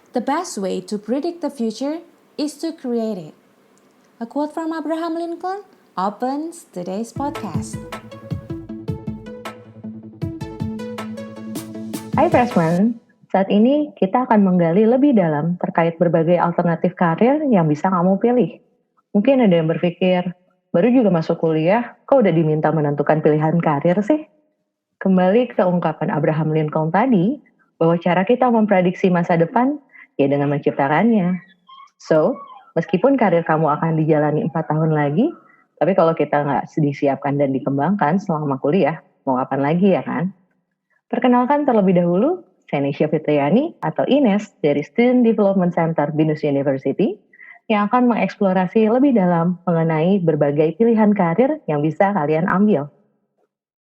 The best way to predict the future is to create it. A quote from Abraham Lincoln opens today's podcast. Hai Freshman, saat ini kita akan menggali lebih dalam terkait berbagai alternatif karir yang bisa kamu pilih. Mungkin ada yang berpikir, baru juga masuk kuliah, kok udah diminta menentukan pilihan karir sih? Kembali ke ungkapan Abraham Lincoln tadi, bahwa cara kita memprediksi masa depan, ya dengan menciptakannya. So, meskipun karir kamu akan dijalani 4 tahun lagi, tapi kalau kita nggak disiapkan dan dikembangkan selama kuliah, mau kapan lagi ya kan? Perkenalkan terlebih dahulu, saya Nisha Fitriani atau Ines dari Student Development Center BINUS University yang akan mengeksplorasi lebih dalam mengenai berbagai pilihan karir yang bisa kalian ambil.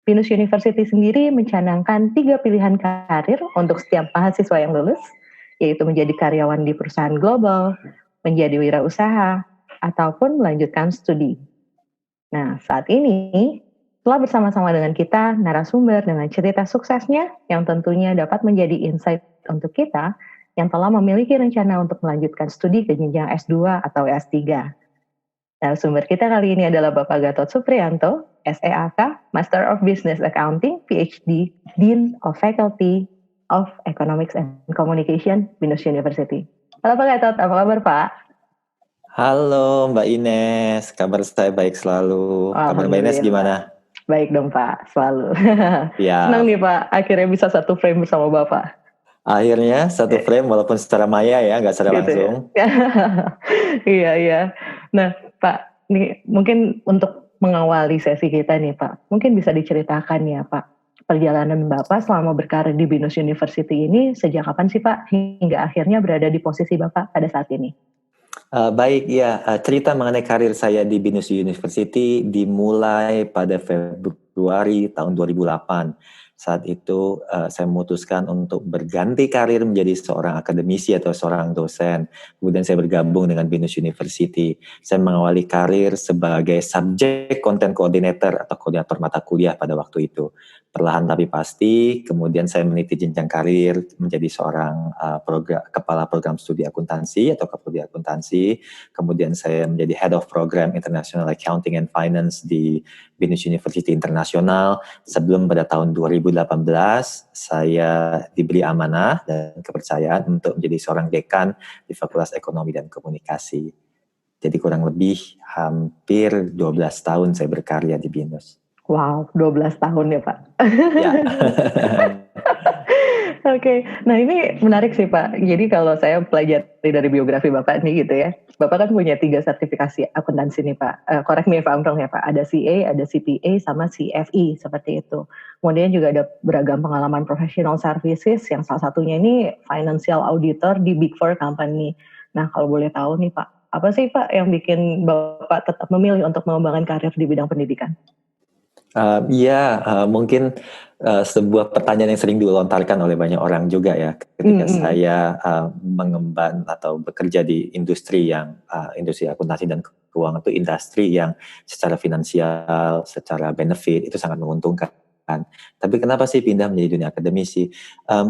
BINUS University sendiri mencanangkan 3 pilihan karir untuk setiap mahasiswa yang lulus, yaitu menjadi karyawan di perusahaan global, menjadi wirausaha, ataupun melanjutkan studi. Nah, saat ini telah bersama-sama dengan kita narasumber dengan cerita suksesnya yang tentunya dapat menjadi insight untuk kita yang telah memiliki rencana untuk melanjutkan studi ke jenjang S2 atau S3. Narasumber kita kali ini adalah Bapak Gatot Supriyanto, SEAK, Master of Business Accounting, PhD, Dean of Faculty of Economics and Communication, BINUS University. Halo Pak Gatot, apa kabar Pak? Halo Mbak Ines, kabar saya baik selalu. Kabar Mbak Ines gimana? Baik dong Pak, selalu. Ya. Senang nih Pak, akhirnya bisa satu frame bersama Bapak. Akhirnya satu frame walaupun secara maya ya, nggak secara gitu langsung. Ya. Iya. Nah Pak, nih mungkin untuk mengawali sesi kita nih Pak, mungkin bisa diceritakan ya Pak, perjalanan Bapak selama berkarir di BINUS University ini sejak kapan sih Pak, hingga akhirnya berada di posisi Bapak pada saat ini? Baik ya, cerita mengenai karir saya di BINUS University dimulai pada Februari tahun 2008. Saat itu saya memutuskan untuk berganti karir menjadi seorang akademisi atau seorang dosen. Kemudian saya bergabung dengan BINUS University. Saya mengawali karir sebagai subject content coordinator atau koordinator mata kuliah pada waktu itu. Perlahan tapi pasti, kemudian saya meniti jenjang karir menjadi seorang kepala program studi akuntansi atau Kaprodi Akuntansi. Kemudian saya menjadi Head of Program International Accounting and Finance di BINUS University Internasional. Sebelum pada tahun 2018, saya diberi amanah dan kepercayaan untuk menjadi seorang dekan di Fakultas Ekonomi dan Komunikasi. Jadi kurang lebih hampir 12 tahun saya berkarya di BINUS. Wow, 12 tahun ya Pak. Ya. Oke, nah ini menarik sih Pak. Jadi kalau saya pelajari dari biografi Bapak nih gitu ya, Bapak kan punya 3 sertifikasi akuntansi nih Pak. Correct me if I'm wrong ya Pak. Ada CA, ada CPA, sama CFE seperti itu. Kemudian juga ada beragam pengalaman professional services yang salah satunya ini financial auditor di Big Four company. Nah kalau boleh tahu nih Pak, apa sih Pak yang bikin Bapak tetap memilih untuk mengembangkan karir di bidang pendidikan? Mungkin sebuah pertanyaan yang sering dilontarkan oleh banyak orang juga ya ketika saya mengemban atau bekerja di industri yang industri akuntansi dan keuangan, itu industri yang secara finansial, secara benefit itu sangat menguntungkan. Tapi kenapa sih pindah menjadi dunia akademisi?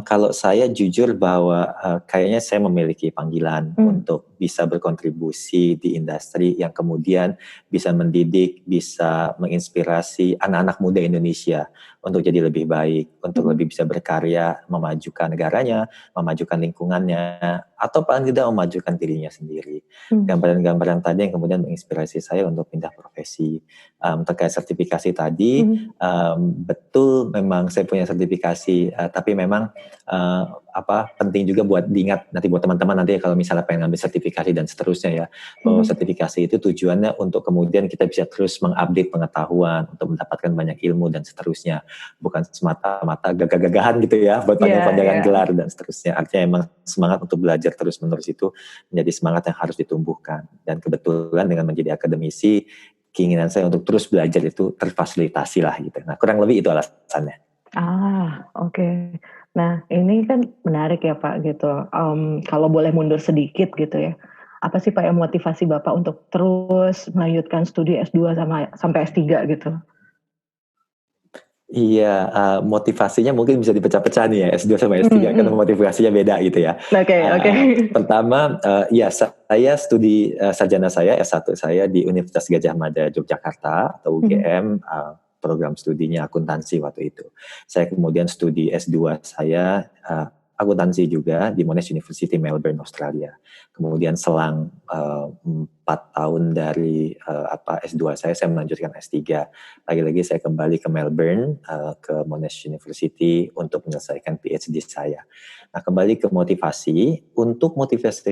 Kalau saya jujur bahwa kayaknya saya memiliki panggilan untuk bisa berkontribusi di industri yang kemudian bisa mendidik, bisa menginspirasi anak-anak muda Indonesia untuk jadi lebih baik, untuk lebih bisa berkarya, memajukan negaranya, memajukan lingkungannya, atau paling tidak memajukan dirinya sendiri. Gambaran-gambaran tadi yang kemudian menginspirasi saya untuk pindah profesi. Terkait sertifikasi tadi, betul memang saya punya sertifikasi, tapi memang penting juga buat diingat nanti buat teman-teman nanti kalau misalnya pengen ngambil sertifikasi dan seterusnya ya, bahwa sertifikasi itu tujuannya untuk kemudian kita bisa terus mengupdate pengetahuan, untuk mendapatkan banyak ilmu dan seterusnya, bukan semata-mata gagah-gagahan gitu ya, buat panjang-panjangan gelar dan seterusnya. Artinya emang semangat untuk belajar terus-menerus itu menjadi semangat yang harus ditumbuhkan. Dan kebetulan dengan menjadi akademisi, keinginan saya untuk terus belajar itu terfasilitasi lah gitu. Nah kurang lebih itu alasannya. Oke. Nah ini kan menarik ya Pak gitu. Kalau boleh mundur sedikit gitu ya, apa sih Pak yang motivasi Bapak untuk terus melanjutkan studi S2 sampai S3 gitu? Iya, motivasinya mungkin bisa dipecah-pecah nih ya, S2 sama S3 karena motivasinya beda gitu ya. Oke. Pertama, ya saya studi sarjana saya S1 saya di Universitas Gadjah Mada Yogyakarta atau UGM, program studinya akuntansi waktu itu. Saya kemudian studi S2 saya akuntansi juga di Monash University Melbourne, Australia. Kemudian selang 4 tahun dari S2 saya melanjutkan S3. Lagi-lagi saya kembali ke Melbourne, ke Monash University untuk menyelesaikan PhD saya. Nah, kembali ke motivasi. Untuk motivasi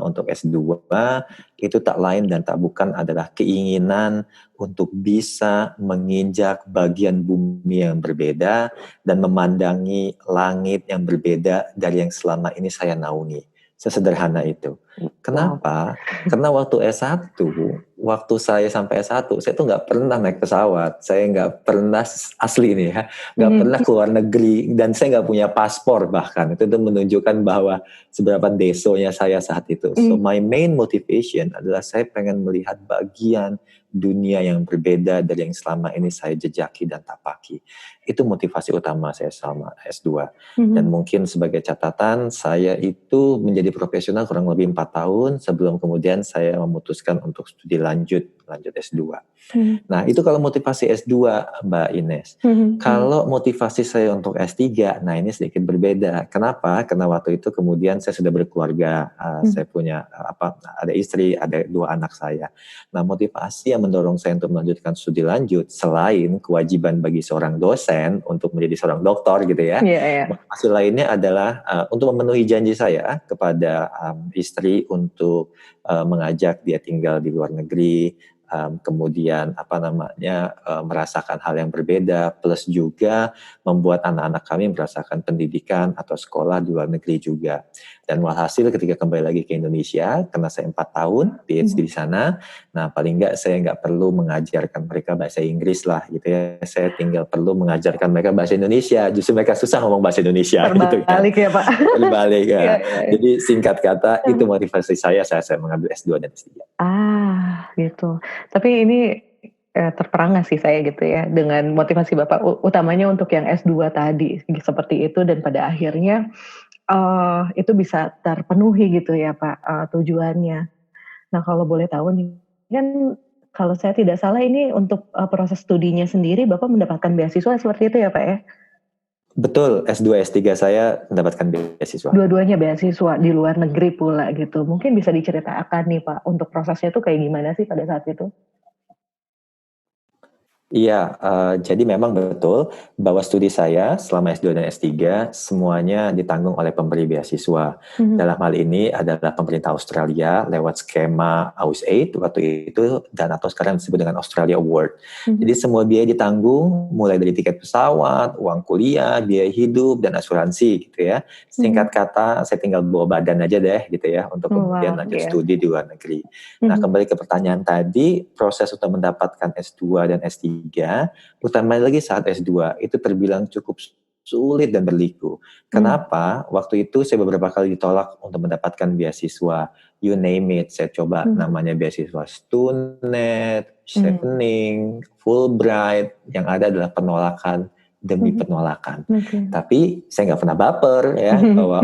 untuk S2 itu tak lain dan tak bukan adalah keinginan untuk bisa menginjak bagian bumi yang berbeda dan memandangi langit yang berbeda dari yang selama ini saya naungi. Sesederhana itu. Kenapa? Karena waktu S1, waktu saya sampai S1, saya tuh nggak pernah naik pesawat. Saya nggak pernah, asli nih ya, nggak pernah keluar negeri, dan saya nggak punya paspor bahkan. Itu tuh menunjukkan bahwa seberapa desonya saya saat itu. So my main motivation adalah saya pengen melihat bagian dunia yang berbeda dari yang selama ini saya jejaki dan tapaki. Itu motivasi utama saya selama S2. Dan mungkin sebagai catatan, saya itu menjadi profesional kurang lebih 4 tahun sebelum kemudian saya memutuskan untuk studi lanjut S2. Nah, itu kalau motivasi S2, Mbak Ines. Kalau motivasi saya untuk S3, nah ini sedikit berbeda. Kenapa? Karena waktu itu kemudian saya sudah berkeluarga, saya punya ada istri, ada 2 anak saya. Nah, motivasi yang mendorong saya untuk melanjutkan studi lanjut selain kewajiban bagi seorang dosen untuk menjadi seorang doktor gitu ya. Motivasi lainnya adalah untuk memenuhi janji saya kepada istri untuk mengajak dia tinggal di luar negeri, kemudian merasakan hal yang berbeda, plus juga membuat anak-anak kami merasakan pendidikan atau sekolah di luar negeri juga. Dan walhasil ketika kembali lagi ke Indonesia, karena saya 4 tahun PhD di sana, nah paling enggak saya enggak perlu mengajarkan mereka bahasa Inggris lah gitu ya. Saya tinggal perlu mengajarkan mereka bahasa Indonesia. Justru mereka susah ngomong bahasa Indonesia gitu kan. Terbalik ya Pak. Terbalik ya. Jadi singkat kata itu motivasi saya mengambil S2 dan S3. Gitu. Tapi ini terperangah sih saya gitu ya dengan motivasi Bapak utamanya untuk yang S2 tadi seperti itu, dan pada akhirnya itu bisa terpenuhi gitu ya Pak tujuannya. Nah, kalau boleh tahu nih, kan kalau saya tidak salah ini untuk proses studinya sendiri Bapak mendapatkan beasiswa seperti itu ya Pak ya? Betul, S2, S3 saya mendapatkan beasiswa. Dua-duanya beasiswa di luar negeri pula gitu. Mungkin bisa diceritakan nih Pak, untuk prosesnya tuh kayak gimana sih pada saat itu? Iya, jadi memang betul bahwa studi saya selama S2 dan S3 semuanya ditanggung oleh pemberi beasiswa. Dalam hal ini adalah pemerintah Australia lewat skema AusAid waktu itu, dan atau sekarang disebut dengan Australia Award. Jadi semua biaya ditanggung, mulai dari tiket pesawat, uang kuliah, biaya hidup, dan asuransi gitu ya. Singkat kata, saya tinggal bawa badan aja deh gitu ya untuk kemudian lanjut studi di luar negeri. Nah, kembali ke pertanyaan tadi, proses untuk mendapatkan S2 dan S3, utamanya lagi saat S2 itu terbilang cukup sulit dan berliku. Kenapa? Waktu itu saya beberapa kali ditolak untuk mendapatkan beasiswa, you name it. Saya coba namanya beasiswa Studnet, Chevening, Fulbright, yang ada adalah penolakan demi penolakan. Tapi saya nggak pernah baper ya bahwa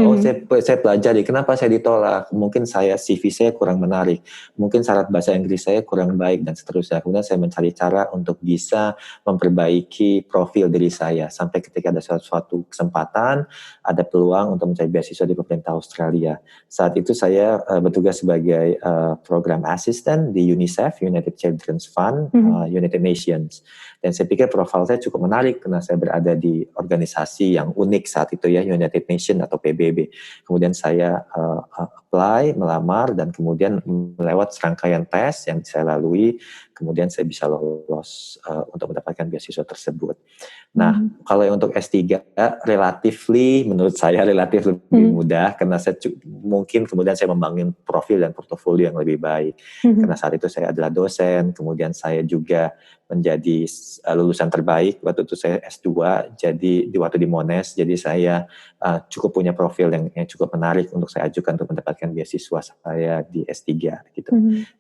saya pelajari kenapa saya ditolak. Mungkin CV saya kurang menarik, mungkin syarat bahasa Inggris saya kurang baik dan seterusnya. Kemudian saya mencari cara untuk bisa memperbaiki profil diri saya sampai ketika ada suatu kesempatan, ada peluang untuk mencari beasiswa di pemerintah Australia. Saat itu saya bertugas sebagai program assistant di UNICEF, United Children's Fund, United Nations. Dan saya pikir profil saya cukup menarik karena saya berada di organisasi yang unik saat itu ya, United Nations atau PBB. Kemudian saya apply, melamar, dan kemudian melewat serangkaian tes yang saya lalui, kemudian saya bisa lolos untuk mendapatkan beasiswa tersebut. Nah, kalau yang untuk S3 menurut saya relatif lebih mudah karena saya mungkin kemudian saya membangun profil dan portofolio yang lebih baik. Karena saat itu saya adalah dosen, kemudian saya juga menjadi lulusan terbaik waktu itu saya S2, jadi waktu di Monash, jadi saya cukup punya profil yang cukup menarik untuk saya ajukan untuk mendapatkan beasiswa saya di S3 gitu.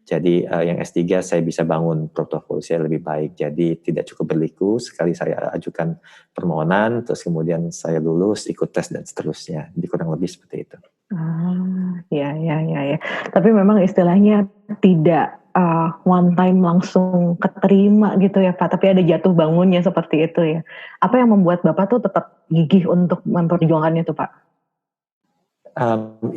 Jadi yang S3 saya bisa bangun portofolio saya lebih baik, jadi tidak cukup berliku sekali saya ajukan permohonan, terus kemudian saya lulus, ikut tes dan seterusnya. Jadi kurang lebih seperti itu. Ya. Tapi memang istilahnya tidak one time langsung keterima gitu ya Pak, tapi ada jatuh bangunnya seperti itu ya. Apa yang membuat Bapak tuh tetap gigih untuk memperjuangkannya tuh Pak?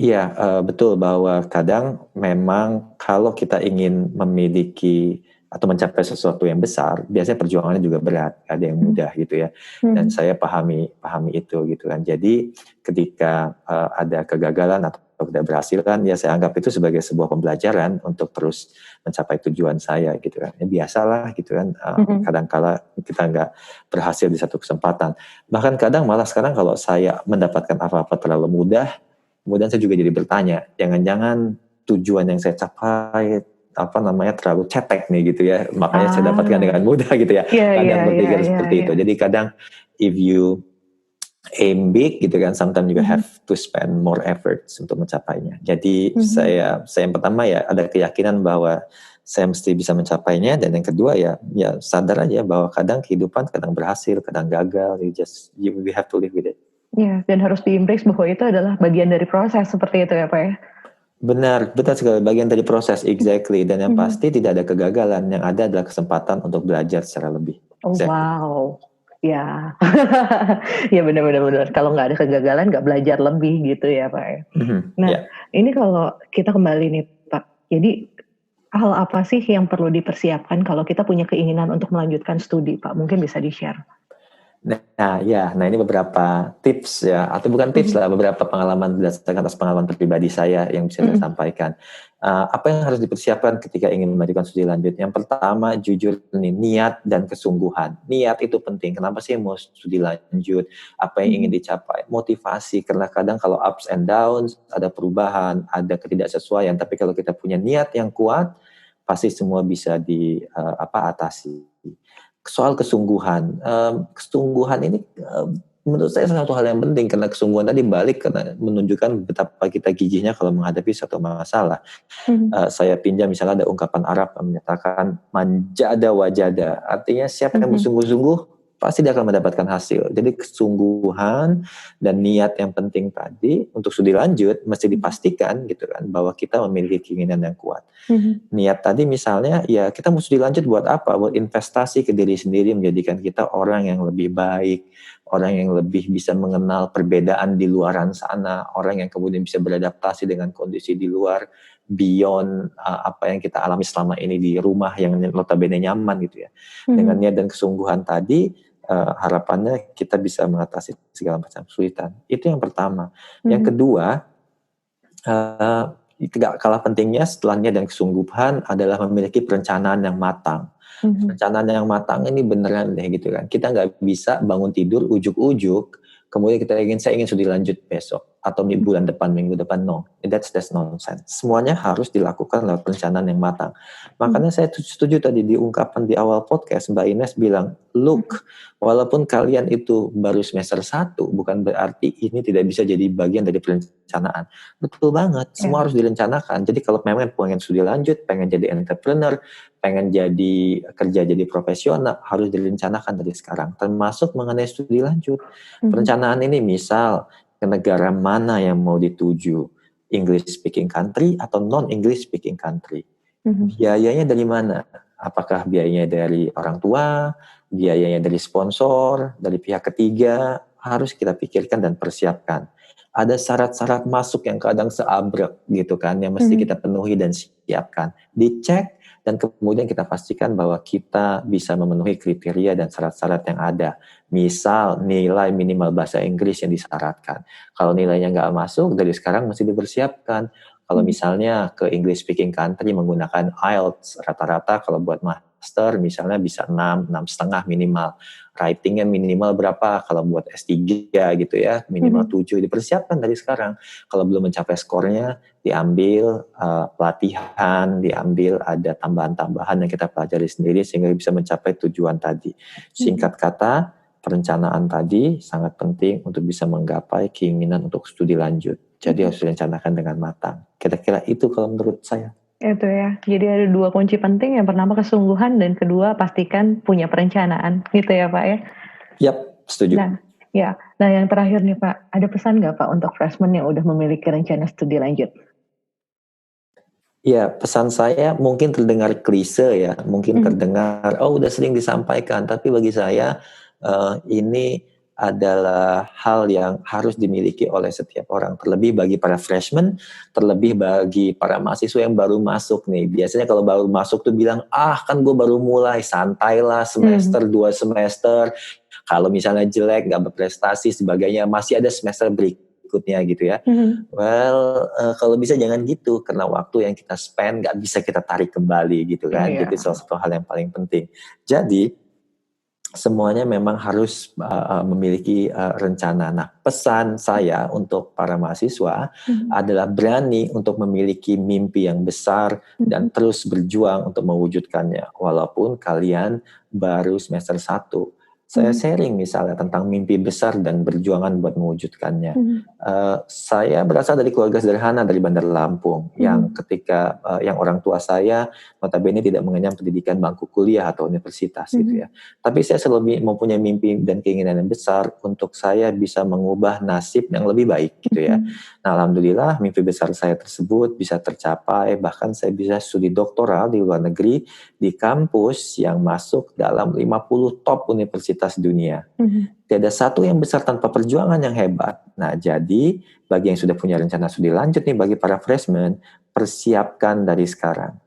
Iya, betul bahwa kadang memang kalau kita ingin memiliki atau mencapai sesuatu yang besar, biasanya perjuangannya juga berat, ada yang mudah gitu ya. Dan saya pahami itu gitu kan. Jadi ketika ada kegagalan atau tidak berhasil kan, ya saya anggap itu sebagai sebuah pembelajaran untuk terus mencapai tujuan saya gitu kan. Ya biasalah gitu kan. Kadang-kala kita nggak berhasil di satu kesempatan. Bahkan kadang malah sekarang kalau saya mendapatkan apa-apa terlalu mudah, kemudian saya juga jadi bertanya, jangan-jangan tujuan yang saya capai terlalu cetek nih gitu ya, makanya saya dapatkan dengan mudah gitu ya. Kadang berpikir seperti itu. Jadi kadang if you aim big gitu kan, sometimes you have to spend more efforts untuk mencapainya. Jadi saya yang pertama ya ada keyakinan bahwa saya mesti bisa mencapainya, dan yang kedua ya sadar aja bahwa kadang kehidupan kadang berhasil, kadang gagal, we have to live with it. Ya, dan harus di-embrace bahwa itu adalah bagian dari proses seperti itu ya Pak ya? Benar sekali, bagian dari proses, exactly. Dan yang pasti tidak ada kegagalan, yang ada adalah kesempatan untuk belajar secara lebih. Exactly. Wow, ya, ya benar. Kalau nggak ada kegagalan, nggak belajar lebih gitu ya Pak ya. Nah, ini kalau kita kembali nih Pak, jadi hal apa sih yang perlu dipersiapkan kalau kita punya keinginan untuk melanjutkan studi Pak? Mungkin bisa di-share. Nah ini beberapa tips ya, atau bukan tips lah, beberapa pengalaman berdasarkan atas pengalaman pribadi saya yang bisa saya sampaikan. Apa yang harus dipersiapkan ketika ingin melanjutkan studi lanjut? Yang pertama, jujur nih, niat dan kesungguhan. Niat itu penting. Kenapa sih mau studi lanjut? Apa yang ingin dicapai? Motivasi, karena kadang kalau ups and downs, ada perubahan, ada ketidaksesuaian. Tapi kalau kita punya niat yang kuat, pasti semua bisa atasi. Soal kesungguhan ini menurut saya satu hal yang penting, karena kesungguhan tadi balik karena menunjukkan betapa kita gigihnya kalau menghadapi satu masalah. Saya pinjam misalnya ada ungkapan Arab yang menyatakan manjada wajada, artinya siapa yang bersungguh-sungguh pasti dia akan mendapatkan hasil. Jadi kesungguhan dan niat yang penting tadi untuk studi lanjut mesti dipastikan gitu kan, bahwa kita memiliki keinginan yang kuat. Niat tadi misalnya ya kita mau studi lanjut buat apa? Buat investasi ke diri sendiri, menjadikan kita orang yang lebih baik, orang yang lebih bisa mengenal perbedaan di luaran sana, orang yang kemudian bisa beradaptasi dengan kondisi di luar, beyond apa yang kita alami selama ini di rumah yang notabene nyaman gitu ya. Dengan niat dan kesungguhan tadi, harapannya kita bisa mengatasi segala macam kesulitan. Itu yang pertama. Yang kedua, tidak kalah pentingnya setelah niat dan kesungguhan adalah memiliki perencanaan yang matang. Perencanaan yang matang ini beneran deh gitu kan. Kita nggak bisa bangun tidur ujuk-ujuk kemudian saya ingin studi lanjut besok atau minggu depan, no, that's nonsense. Semuanya harus dilakukan lewat perencanaan yang matang. Makanya saya setuju tadi di ungkapan di awal podcast Mbak Ines bilang, look, walaupun kalian itu baru semester 1, bukan berarti ini tidak bisa jadi bagian dari perencanaan. Betul banget, semua harus direncanakan. Jadi kalau memang pengen studi lanjut, pengen jadi entrepreneur, pengen kerja jadi profesional, harus direncanakan dari sekarang, termasuk mengenai studi lanjut. Perencanaan ini misal ke negara mana yang mau dituju, English speaking country atau non English speaking country. Biayanya dari mana? Apakah biayanya dari orang tua, biayanya dari sponsor, dari pihak ketiga, harus kita pikirkan dan persiapkan. Ada syarat-syarat masuk yang kadang seabrek gitu kan, yang mesti kita penuhi dan siapkan. Dicek dan kemudian kita pastikan bahwa kita bisa memenuhi kriteria dan syarat-syarat yang ada. Misal nilai minimal bahasa Inggris yang disyaratkan. Kalau nilainya nggak masuk, dari sekarang mesti dipersiapkan. Kalau misalnya ke English speaking country menggunakan IELTS, rata-rata kalau buat master misalnya bisa 6,5 minimal. Writingnya minimal berapa, kalau buat S3 gitu ya, minimal 7, dipersiapkan dari sekarang. Kalau belum mencapai skornya, diambil pelatihan, diambil ada tambahan-tambahan yang kita pelajari sendiri sehingga bisa mencapai tujuan tadi. Singkat kata, perencanaan tadi sangat penting untuk bisa menggapai keinginan untuk studi lanjut. Jadi harus direncanakan dengan matang. Kira-kira itu kalau menurut saya. Itu ya, jadi ada 2 kunci penting, yang pertama kesungguhan dan kedua pastikan punya perencanaan gitu ya Pak ya. Yap, setuju. Nah, ya. Nah, yang terakhir nih Pak, ada pesan nggak Pak untuk freshman yang udah memiliki rencana studi lanjut? Ya, pesan saya mungkin terdengar klise ya, mungkin terdengar, oh udah sering disampaikan, tapi bagi saya ini adalah hal yang harus dimiliki oleh setiap orang, terlebih bagi para freshmen, terlebih bagi para mahasiswa yang baru masuk nih. Biasanya kalau baru masuk tuh bilang, kan gue baru mulai, santailah semester, 2 semester, kalau misalnya jelek, gak berprestasi, sebagainya, masih ada semester berikutnya gitu ya. Well, kalau bisa jangan gitu, karena waktu yang kita spend gak bisa kita tarik kembali gitu kan. Iya. Jadi salah satu hal yang paling penting. Jadi semuanya memang harus memiliki rencana. Nah, pesan saya untuk para mahasiswa adalah berani untuk memiliki mimpi yang besar dan terus berjuang untuk mewujudkannya. Walaupun kalian baru semester 1. Saya sharing misalnya tentang mimpi besar dan perjuangan buat mewujudkannya. Saya berasal dari keluarga sederhana dari Bandar Lampung, yang ketika yang orang tua saya notabene tidak mengenyam pendidikan bangku kuliah atau universitas gitu ya. Tapi saya selalu mempunyai mimpi dan keinginan yang besar untuk saya bisa mengubah nasib yang lebih baik gitu ya. Nah, alhamdulillah mimpi besar saya tersebut bisa tercapai, bahkan saya bisa studi doktoral di luar negeri di kampus yang masuk dalam 50 top universitas dunia. Tidak satu yang besar tanpa perjuangan yang hebat. Nah, jadi bagi yang sudah punya rencana studi lanjut nih, bagi para freshmen, persiapkan dari sekarang.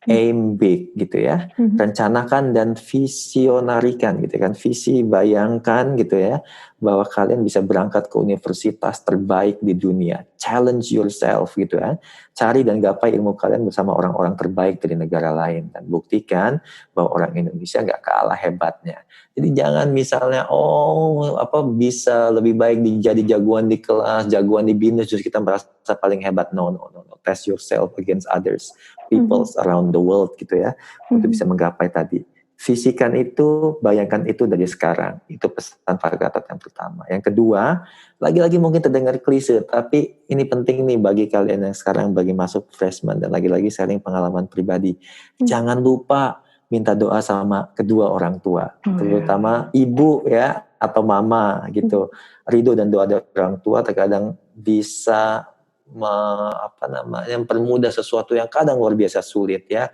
Aim big gitu ya, rencanakan dan visionarikan gitu kan, visi bayangkan gitu ya, bahwa kalian bisa berangkat ke universitas terbaik di dunia, challenge yourself gitu ya, cari dan gapai ilmu kalian bersama orang-orang terbaik dari negara lain, dan buktikan bahwa orang Indonesia nggak kalah hebatnya. Jadi jangan misalnya bisa lebih baik jadi jagoan di kelas, jagoan di bisnis, terus kita merasa paling hebat. No. Test yourself against others, peoples around the world gitu ya, untuk bisa menggapai tadi. Visikan itu, bayangkan itu dari sekarang. Itu pesan Pak Gatot yang pertama. Yang kedua, lagi-lagi mungkin terdengar klise, tapi ini penting nih bagi kalian yang sekarang bagi masuk freshman, dan lagi-lagi sharing pengalaman pribadi. Jangan lupa minta doa sama kedua orang tua, terutama ibu ya atau mama gitu. Ridho dan doa dari orang tua terkadang bisa mempermudah sesuatu yang kadang luar biasa sulit ya.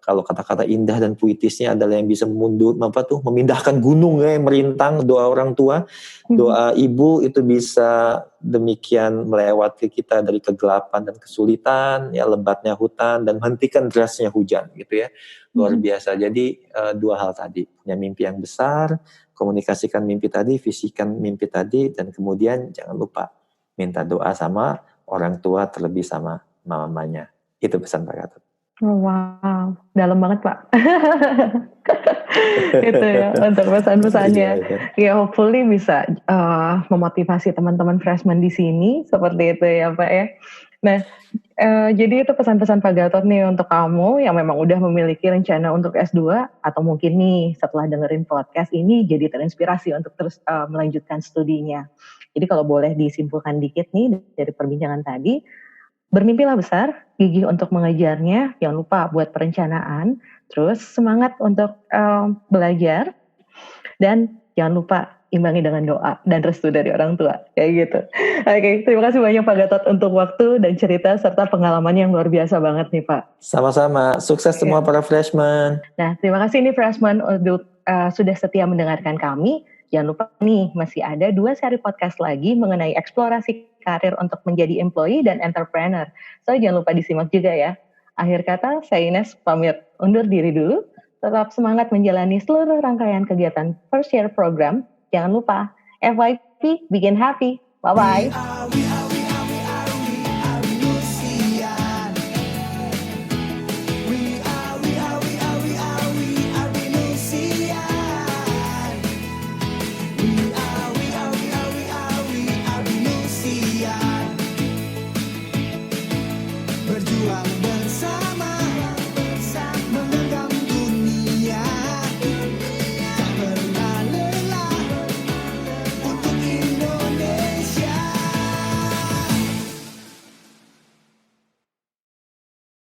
Kalau kata-kata indah dan puitisnya adalah yang bisa memindahkan gunung ya, merintang. Doa orang tua, doa ibu itu bisa demikian melewati kita dari kegelapan dan kesulitan, ya lebatnya hutan, dan hentikan derasnya hujan gitu ya. Luar biasa. Jadi dua hal tadi, punya mimpi yang besar, komunikasikan mimpi tadi, visikan mimpi tadi, dan kemudian jangan lupa minta doa sama orang tua, terlebih sama mamanya. Itu pesan Pak Gatot. Wow, dalam banget Pak. Itu ya untuk pesan-pesannya. Ya, hopefully bisa memotivasi teman-teman freshman di sini seperti itu ya Pak ya. Nah, jadi itu pesan-pesan Pak Gatot nih untuk kamu yang memang udah memiliki rencana untuk S2, atau mungkin nih setelah dengerin podcast ini jadi terinspirasi untuk terus melanjutkan studinya. Jadi kalau boleh disimpulkan dikit nih dari perbincangan tadi, bermimpilah besar, gigih untuk mengejarnya, jangan lupa buat perencanaan, terus semangat untuk belajar, dan jangan lupa imbangi dengan doa dan restu dari orang tua, kayak gitu. Oke, terima kasih banyak Pak Gatot untuk waktu dan cerita serta pengalaman yang luar biasa banget nih Pak. Sama-sama, sukses semua para freshman. Nah, terima kasih nih freshman untuk sudah setia mendengarkan kami. Jangan lupa nih, masih ada 2 seri podcast lagi mengenai eksplorasi karir untuk menjadi employee dan entrepreneur. So, jangan lupa disimak juga ya. Akhir kata, saya Ines pamit undur diri dulu. Tetap semangat menjalani seluruh rangkaian kegiatan First Year Program. Jangan lupa, FYP bikin happy. Bye-bye.